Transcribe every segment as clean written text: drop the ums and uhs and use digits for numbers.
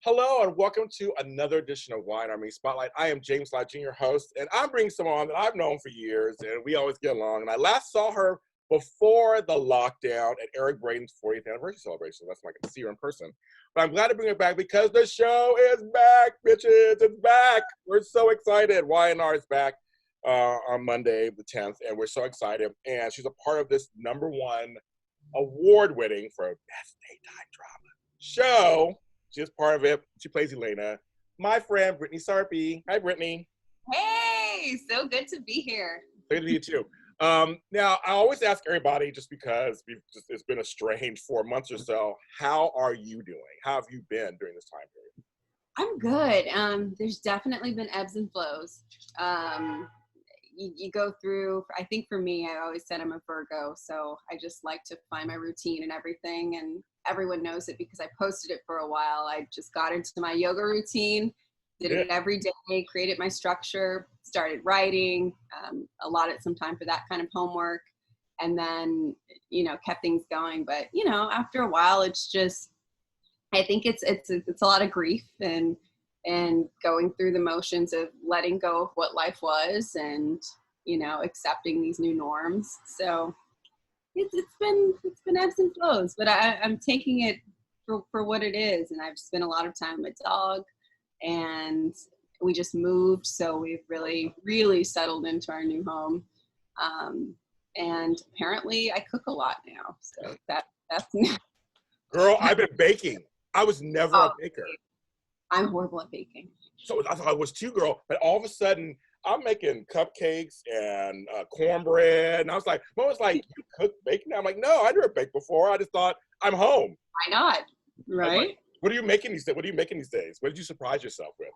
Hello and welcome to another edition of Wine Army Spotlight. I am James Lott Jr, host, and I'm bringing someone on that I've known for years, and we always get along. And I last saw her before the lockdown at Eric Braden's 40th anniversary celebration. That's why I can see her in person. But I'm glad to bring her back because the show is back, bitches. It's back. We're so excited. Y&R is back on Monday the 10th, and we're so excited. And she's a part of this #1 award-winning for Best Daytime Drama show. She's part of it. She plays Elena. My friend, Brytni Sarpy. Hi, Brytni. Hey, so good to be here. Good to be you too. Now, I always ask everybody, just because it's been a strange 4 months or so, how are you doing? How have you been during this time period? I'm good. There's definitely been ebbs and flows. You go through, I think for me, I always said I'm a Virgo, so I just like to find my routine and everything, and everyone knows it because I posted it for a while. I just got into my yoga routine, did it every day, created my structure, started writing, allotted some time for that kind of homework, and then, kept things going. But, after a while, it's just, I think it's a lot of grief and going through the motions of letting go of what life was and, accepting these new norms. So it's been ebbs and flows, but I'm taking it for what it is. And I've spent a lot of time with my dog, and we just moved. So we've really, really settled into our new home. And apparently I cook a lot now. So that's Girl, I've been baking. I was never a baker. I'm horrible at baking. So I thought I was too, girl. But all of a sudden, I'm making cupcakes and cornbread. And I was like, Mom was like, you cook baking? I'm like, no, I never baked before. I just thought, I'm home. Why not? Right? Like, what are you making these days? What did you surprise yourself with?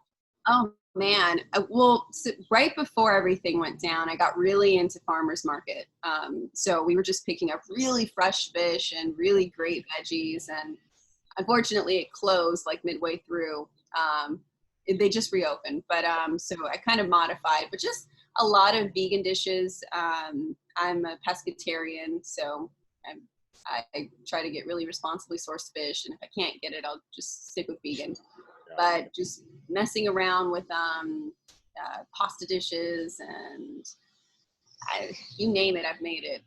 Oh, man. So right before everything went down, I got really into farmer's market. So we were just picking up really fresh fish and really great veggies. And unfortunately, it closed like midway through. They just reopened, but so I kind of modified, but just a lot of vegan dishes. I'm a pescatarian, so I try to get really responsibly sourced fish, and if I can't get it, I'll just stick with vegan. Yeah. But just messing around with pasta dishes and you name it, I've made it.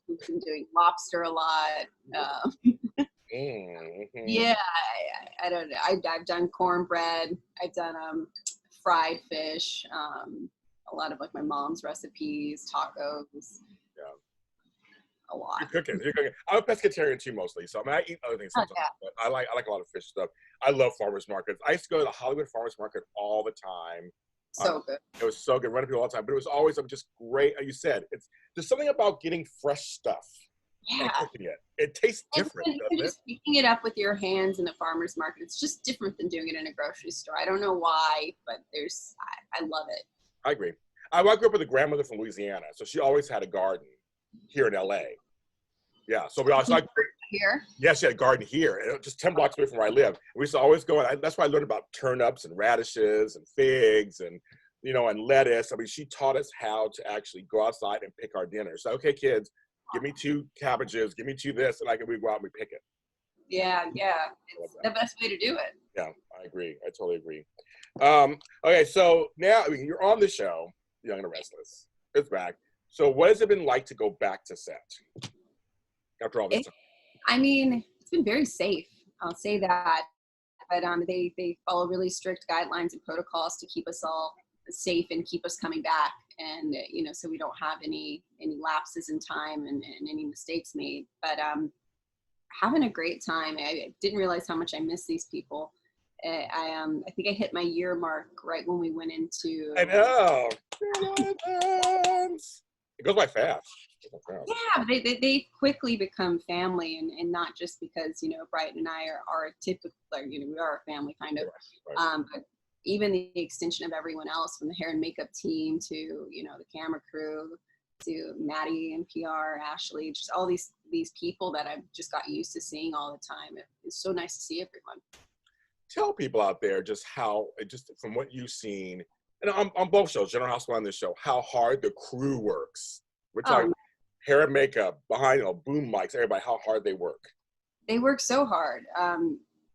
We've been doing lobster a lot. Yeah, I don't know. I've done cornbread. I've done fried fish. A lot of like my mom's recipes, tacos. Yeah, a lot. You're cooking. I'm a pescatarian too, mostly. So I eat other things sometimes. But I like a lot of fish stuff. I love farmers markets. I used to go to the Hollywood farmers market all the time. So good. It was so good, running people all the time. But it was always just great. Like you said, there's something about getting fresh stuff. Yeah. And cooking it. It tastes different, doesn't it? Just picking it up with your hands in the farmer's market, it's just different than doing it in a grocery store. I don't know why, but I love it. I agree. I grew up with a grandmother from Louisiana, so she always had a garden here in LA. Yeah, so we always here. Yeah, she had a garden here, just 10 blocks away from where I live. We used to always go, and that's why I learned about turnips and radishes and figs and and lettuce. I mean, she taught us how to actually go outside and pick our dinner. So, okay, kids, give me 2 cabbages, give me 2 this, and we go out and we pick it. Yeah. It's the best way to do it. Yeah, I agree. I totally agree. Okay, so now you're on the show, Young and Restless. It's back. So what has it been like to go back to set after all this time? I mean, it's been very safe. I'll say that. But they follow really strict guidelines and protocols to keep us all safe and keep us coming back. And, so we don't have any lapses in time and any mistakes made. But having a great time. I didn't realize how much I miss these people. I think I hit my year mark right when we went into. I know. It goes by fast. Yeah, they quickly become family, and not just because Bryton and I are typical. We are a family kind of. Right. But even the extension of everyone else, from the hair and makeup team to the camera crew to Maddie and PR, Ashley, just all these people that I've just got used to seeing all the time. It's so nice to see everyone. Tell people out there just how, just from what you've seen, and on both shows, General Hospital and this show, how hard the crew works. We're talking hair and makeup, behind boom mics, everybody, how hard they work. They work so hard,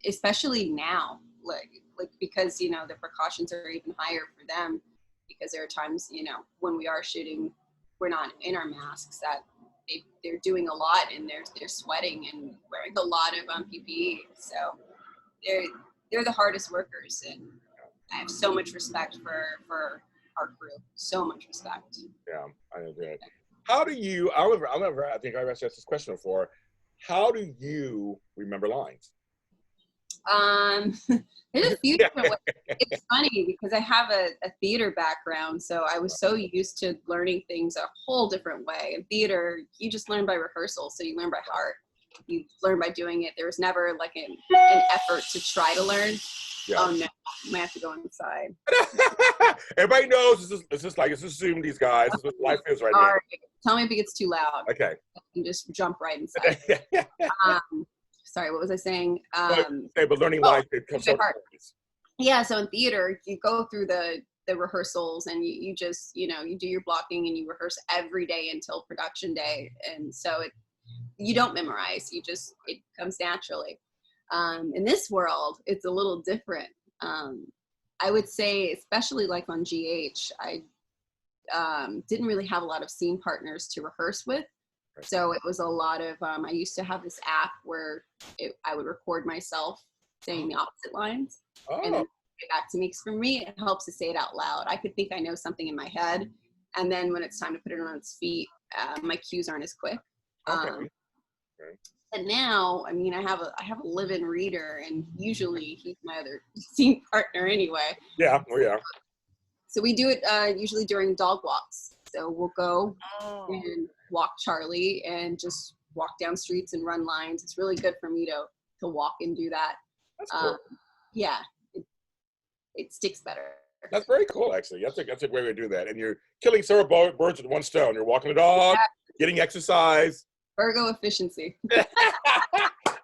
especially now. like because, you know, the precautions are even higher for them, because there are times, you know, when we are shooting, we're not in our masks, that they're doing a lot, and they're sweating and wearing a lot of PPE. So they're the hardest workers, and I have so much respect for our crew. So much respect. Yeah, I know that. How do you? I think I've asked this question before. How do you remember lines? There's a few different ways. It's funny because I have a theater background, so I was so used to learning things a whole different way. In theater, you just learn by rehearsal, so you learn by heart. You learn by doing it. There was never like an effort to try to learn. Yeah. Oh no, I might have to go inside. Everybody knows this is like, it's assumed these guys. This is what life is right now. Tell me if it gets too loud. Okay. You just jump right inside. Sorry, what was I saying? But learning life, it comes so hard. Yeah, so in theater, you go through the rehearsals, and you just, you know, you do your blocking and you rehearse every day until production day. And so you don't memorize, it comes naturally. In this world, it's a little different. I would say, especially like on GH, I didn't really have a lot of scene partners to rehearse with. Right. So it was a lot of, I used to have this app where I would record myself saying the opposite lines. Oh. And then it back to me. Because for me, it helps to say it out loud. I could think I know something in my head, and then when it's time to put it on its feet, my cues aren't as quick. Okay. Okay. And now, I mean, I have a live-in reader, and usually he's my other scene partner anyway. Yeah, oh yeah. So we do it usually during dog walks. So we'll go and walk Charlie and just walk down streets and run lines. It's really good for me to walk and do that. That's cool. Yeah, it sticks better. That's very cool, actually. That's a great way to do that. And you're killing several birds with one stone. You're walking the dog, getting exercise. Virgo efficiency.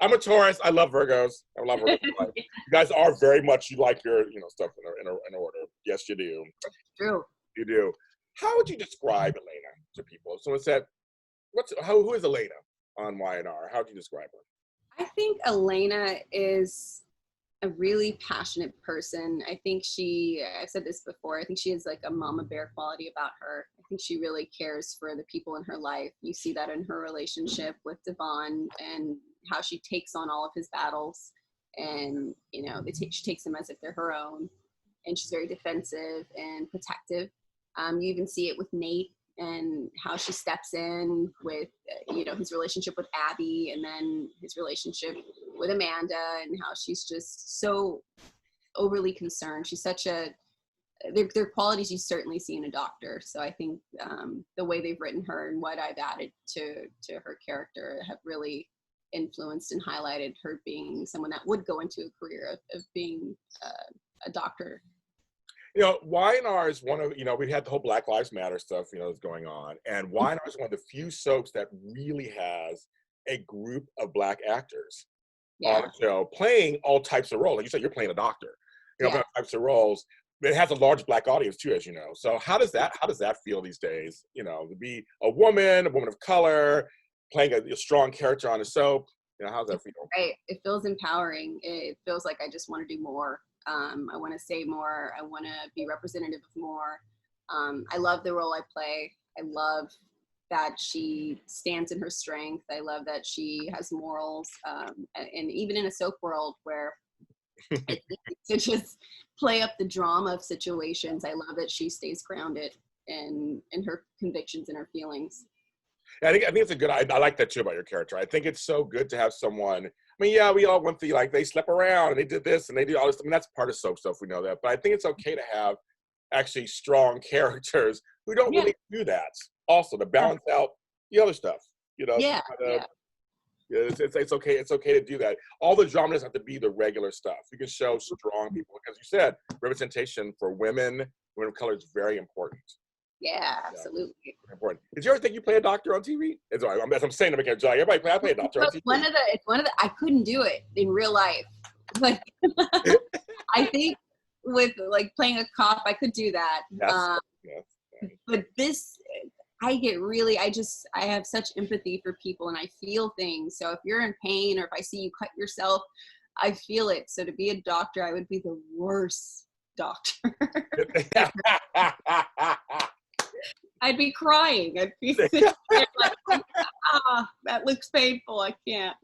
I'm a Taurus. I love Virgos. I love Virgos. You guys are very much, you like your, you know, stuff in order. Yes, you do. True. You do. How would you describe Elena to people? If someone said, who is Elena on Y&R? How would you describe her? I think Elena is a really passionate person. I think I've said this before, I think she has like a mama bear quality about her. I think she really cares for the people in her life. You see that in her relationship with Devon, and how she takes on all of his battles, and, you know, she takes them as if they're her own, and she's very defensive and protective. You even see it with Nate, and how she steps in with, you know, his relationship with Abby, and then his relationship with Amanda, and how she's just so overly concerned. She's such they're qualities you certainly see in a doctor. So I think the way they've written her and what I've added to her character have really influenced and highlighted her being someone that would go into a career of being a doctor. You know, Y&R is one of, you know, we've had the whole Black Lives Matter stuff, you know, that's going on. And Y&R is one of the few soaps that really has a group of Black actors on the show playing all types of roles. Like you said, you're playing a doctor, you know, types of roles. It has a large Black audience too, as you know. So how does that feel these days? You know, to be a woman of color, playing a strong character on a soap. You know, how's that feel? Right. It feels empowering. It feels like I just want to do more. I want to say more. I want to be representative of more. I love the role I play. I love that she stands in her strength. I love that she has morals. And even in a soap world where it's easy to just play up the drama of situations, I love that she stays grounded in her convictions and her feelings. Yeah, I think it's a good, I like that too about your character. I think it's so good to have someone, I mean, yeah, we all went through, like, they slept around and they did this and they did all this. I mean, that's part of soap stuff, we know that. But I think it's okay to have actually strong characters who don't really do that. Also, to balance out the other stuff, you know? It's okay. It's okay to do that. All the drama doesn't have to be the regular stuff. You can show strong people, because you said representation for women of color is very important. Yeah, absolutely. Important. Did you ever think you play a doctor on TV? As I'm saying to make a joke, everybody play a doctor on TV. It's one of the. I couldn't do it in real life, but I think with like playing a cop, I could do that. Yes. But this, I have such empathy for people, and I feel things. So if you're in pain, or if I see you cut yourself, I feel it. So to be a doctor, I would be the worst doctor. I'd be crying. I'd be sitting there like, that looks painful. I can't.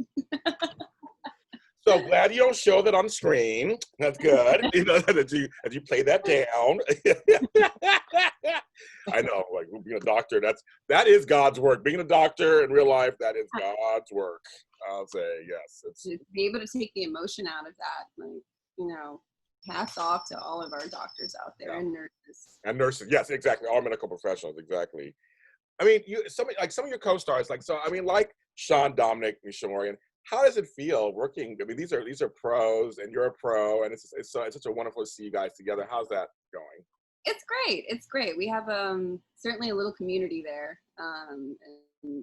So glad you don't show that on screen. That's good. You know, that you play that down. I know, like being a doctor, that is God's work. Being a doctor in real life, that is God's work. I'll say yes. It's to be able to take the emotion out of that, like, you know, hats off to all of our doctors out there, yeah. And nurses. And nurses, yes, exactly. All medical professionals, exactly. I mean, some of your co-stars, like, so I mean, like Sean, Dominic, and Shamorian. How does it feel working? I mean, these are pros, and you're a pro, and it's such a wonderful to see you guys together. How's that going? It's great. It's great. We have certainly a little community there, and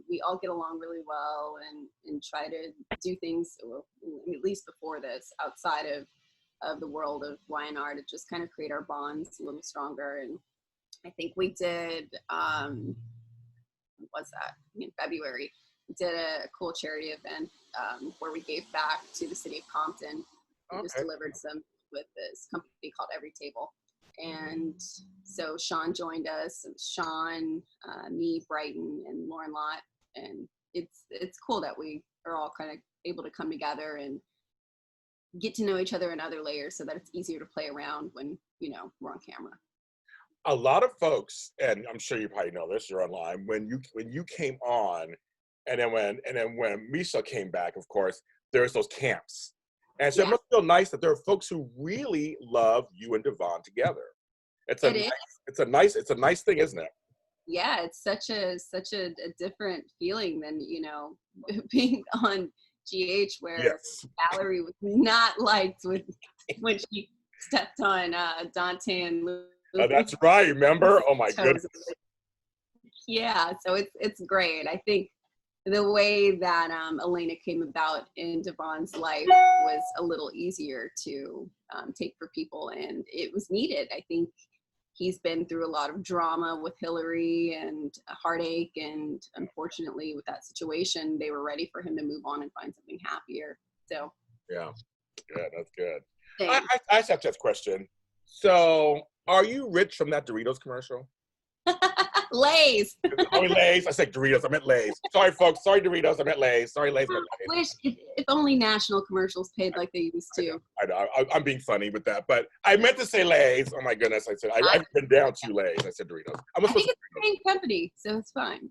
we all get along really well, and try to do things, well, at least before this, outside of the world of YNR, to just kind of create our bonds a little stronger. And I think we did, what was that? In February, we did a cool charity event where we gave back to the city of Compton. We just delivered some with this company called Every Table. And so Sean joined us, Sean, me, Bryton, and Lauren Lott. And it's cool that we are all kind of able to come together and get to know each other in other layers, so that it's easier to play around when, you know, we're on camera. A lot of folks, and I'm sure you probably know this, you're online, when you came on, and then when Misha came back, of course, there's those camps. And so it must feel nice that there are folks who really love you and Devon together. It's a nice thing, isn't it? Yeah, it's such a different feeling than, you know, being on GH, where Valerie was not liked when she stepped on Dante and Lou. Oh, that's right. Remember? Oh my goodness. Yeah, so it's great. I think the way that Elena came about in Devon's life was a little easier to take for people, and it was needed. I think he's been through a lot of drama with Hillary and a heartache, and unfortunately with that situation, they were ready for him to move on and find something happier. So yeah, that's good. I just have to ask a question. So are you rich from that Doritos commercial? Lay's. Lay's. I said Doritos. I meant Lay's. Sorry, folks. Sorry, Doritos. I meant Lay's. Sorry, Lay's. I wish if only national commercials paid like they used to. I know. I'm being funny with that, but I meant to say Lay's. Oh my goodness! I said I've been down 2 Lay's. I said Doritos. I think it's the same company, so it's fine.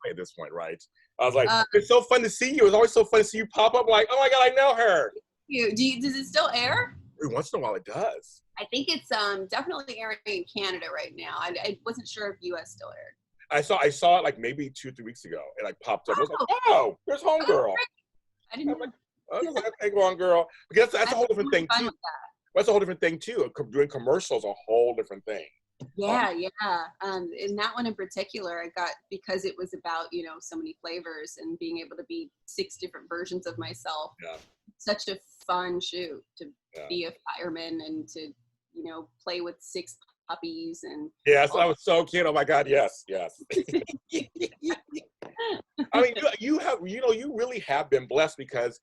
At this point, right? I was like, it's so fun to see you. It's always so fun to see you pop up. Like, oh my God, I know her. Does it still air? Every once in a while, it does. I think it's definitely airing in Canada right now. I wasn't sure if US still aired. I saw it like maybe 2 or 3 weeks ago. It like popped up. I was like, oh, there's Homegirl. I didn't know. Like, okay, go on, girl. Because that's a whole different thing too. That's a whole different thing too. Doing commercials a whole different thing. Yeah. In that one in particular, I got, because it was about, you know, so many flavors and being able to be 6 different versions of myself. Yeah. Such a fun shoot to be a fireman and to, you know, play with 6 puppies and yes, that was so cute. Oh my God, yes. I mean, you really have been blessed, because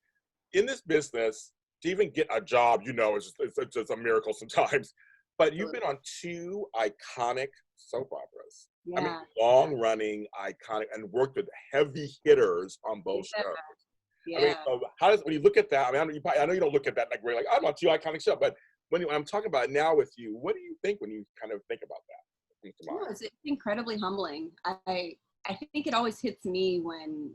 in this business to even get a job, you know, it's just a miracle sometimes. But you've been on 2 iconic soap operas. Yeah. I mean, long-running, iconic, and worked with heavy hitters on both shows. Yeah. I mean, so when you look at that, I mean, I know you don't look at that like we're like, I'm on 2 iconic shows, but when I'm talking about it now with you, what do you think when you kind of think about that? It's incredibly humbling. I think it always hits me when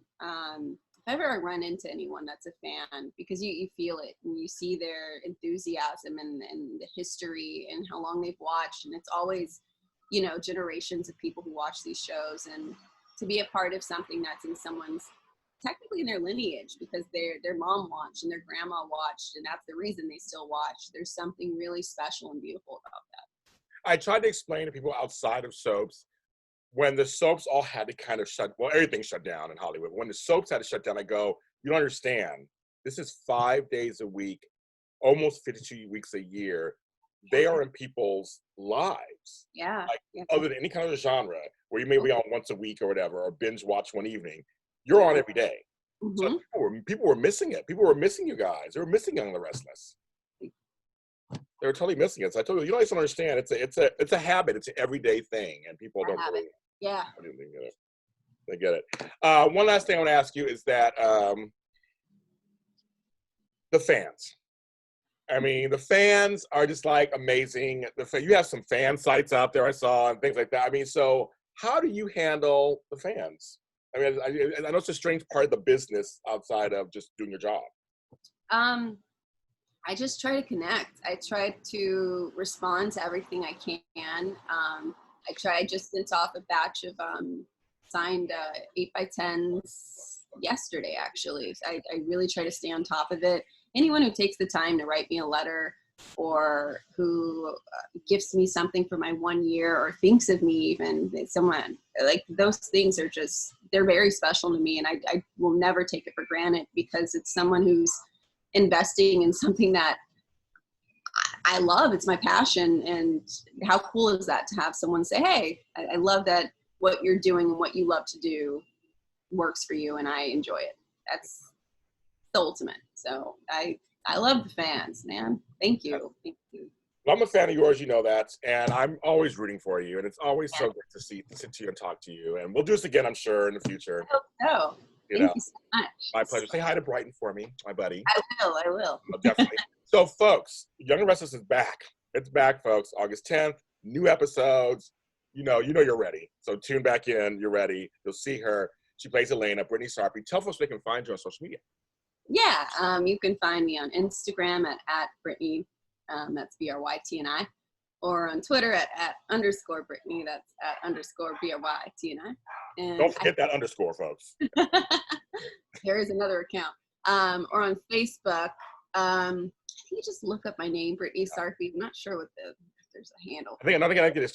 if ever I run into anyone that's a fan, because you feel it and you see their enthusiasm and the history and how long they've watched, and it's always, you know, generations of people who watch these shows, and to be a part of something that's in someone's, technically in their lineage, because their mom watched and their grandma watched, and that's the reason they still watch. There's something really special and beautiful about that. I tried to explain to people outside of soaps, when the soaps all had to kind of everything shut down in Hollywood. When the soaps had to shut down, I go, you don't understand. This is 5 days a week, almost 52 weeks a year. They are in people's lives. Yeah. Other than any kind of genre where you may be on once a week or whatever, or binge watch one evening, you're on every day. So Mm-hmm. people were missing it. People were missing you guys. They were missing Young and the Restless. They were totally missing it. So I told you, you guys don't understand. It's a habit. It's an everyday thing, and people don't really, Yeah. get it. They get it. One last thing I want to ask you is that the fans. I mean, the fans are just like amazing. You have some fan sites out there I saw and things like that. I mean, so how do you handle the fans? I mean, I know it's a strange part of the business outside of just doing your job. I just try to connect. I try to respond to everything I can. I just sent off a batch of signed 8x10s yesterday, actually. I really try to stay on top of it. Anyone who takes the time to write me a letter or who gifts me something for my 1 year or thinks of me even, someone, like those things are just, they're very special to me, and I will never take it for granted because it's someone who's investing in something that I love. It's my passion. And how cool is that to have someone say, hey, I love that what you're doing and what you love to do works for you and I enjoy it. That's the ultimate. So I love the fans, man. Thank you. Thank you. Well, I'm a fan of yours, you know that, and I'm always rooting for you, and it's always so good to sit to you and talk to you, and we'll do this again, I'm sure, in the future. I hope so. Thank you so much. My pleasure. Say hi to Bryton for me, my buddy. I will. Definitely. So, folks, Young and Restless is back. It's back, folks. August 10th, new episodes. You know you're ready. So tune back in. You're ready. You'll see her. She plays Elena, Brytni Sarpy. Tell folks they can find you on social media. Yeah, you can find me on Instagram at Brytni, that's BRYTNI, or on Twitter at _Brytni, that's at _BRYTNI. And don't forget that underscore, folks. There is another account. Or on Facebook, I think you just look up my name, Brytni Sarpy. I'm not sure if there's a handle. I think another thing I think it's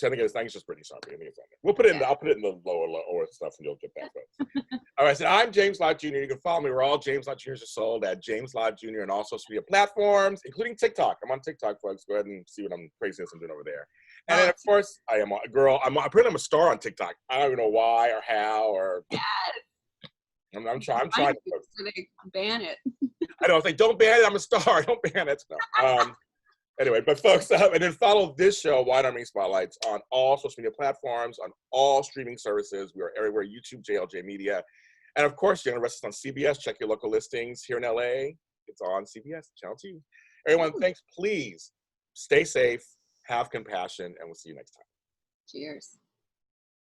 just Brytni Sarpy. I think it's on there. We'll put it in. I'll put it in the lower stuff, and you'll get that, folks. All right, so I'm James Lott Jr. You can follow me. We're all James Lott Jr.'s are sold at James Lott Jr. and all social media platforms, including TikTok. I'm on TikTok, folks. Go ahead and see what I'm craziness I'm doing over there. And then, of course, I am a girl. Apparently I'm a star on TikTok. I don't even know why or how or. Yes. I'm trying. So they ban it. I know. It's like, don't ban it. I'm a star. Don't ban it. No. Anyway, but folks, and then follow this show, Wide Army Spotlights, on all social media platforms, on all streaming services. We are everywhere, YouTube, JLJ Media. And of course, Young and Restless on CBS. Check your local listings here in LA. It's on CBS, Channel 2. Everyone, thanks. Please stay safe, have compassion, and we'll see you next time. Cheers.